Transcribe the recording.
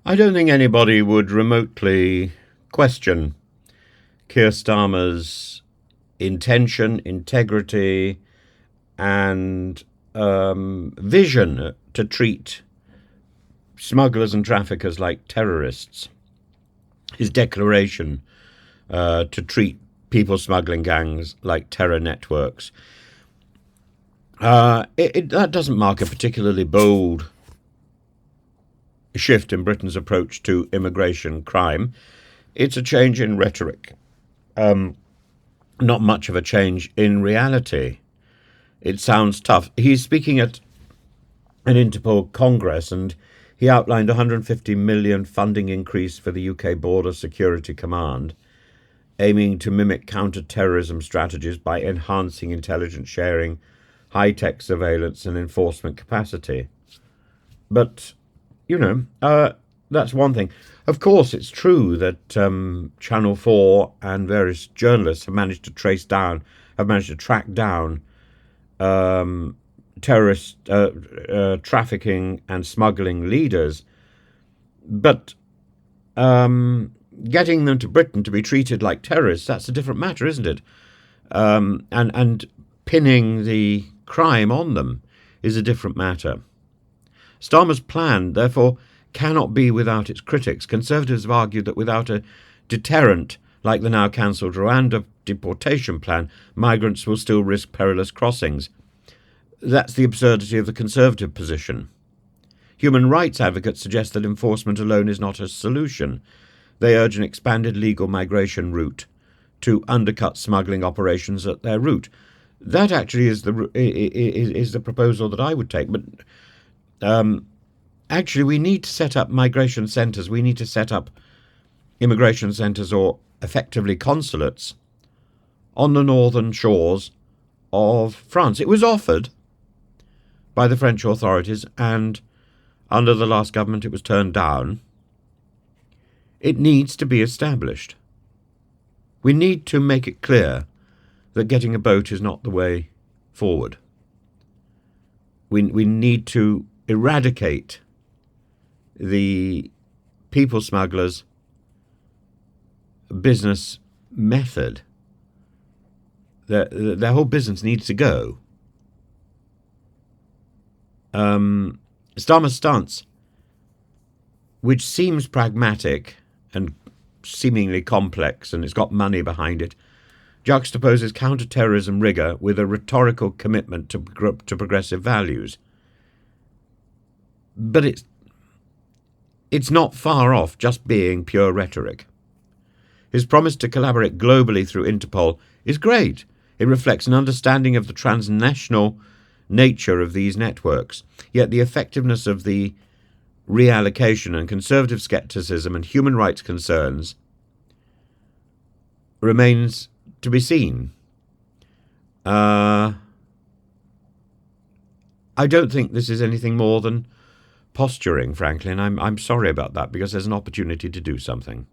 I don't think anybody would remotely question Keir Starmer's intention, integrity, and vision to treat smugglers and traffickers like terrorists. His declaration to treat people smuggling gangs like terror networks. That doesn't mark a particularly bold shift in Britain's approach to immigration crime. It's a change in rhetoric, not much of a change in reality. It sounds tough. He's speaking at an Interpol Congress, and he outlined a 150 million funding increase for the UK Border Security Command, aiming to mimic counter-terrorism strategies by enhancing intelligence sharing, high-tech surveillance and enforcement capacity. But, that's one thing. Of course, it's true that Channel 4 and various journalists have managed to track down terrorist trafficking and smuggling leaders. But getting them to Britain to be treated like terrorists, that's a different matter, isn't it? And pinning the crime on them is a different matter. Starmer's plan, therefore, cannot be without its critics. Conservatives have argued that without a deterrent, like the now cancelled Rwanda deportation plan, migrants will still risk perilous crossings. That's the absurdity of the Conservative position. Human rights advocates suggest that enforcement alone is not a solution. They urge an expanded legal migration route to undercut smuggling operations at their root. That actually is the proposal that I would take. But actually, we need to set up migration centres. We need to set up immigration centres, or effectively consulates, on the northern shores of France. It was offered by the French authorities, and under the last government it was turned down. It needs to be established. We need to make it clear that getting a boat is not the way forward. We need to eradicate the people smugglers' business method. Their whole business needs to go. Starmer's stance, which seems pragmatic and seemingly complex, and it's got money behind it, juxtaposes counter-terrorism rigour with a rhetorical commitment to progressive values. But it's not far off just being pure rhetoric. His promise to collaborate globally through Interpol is great. It reflects an understanding of the transnational nature of these networks. Yet the effectiveness of the reallocation and conservative scepticism and human rights concerns remains to be seen. I don't think this is anything more than posturing, frankly, and I'm sorry about that, because there's an opportunity to do something.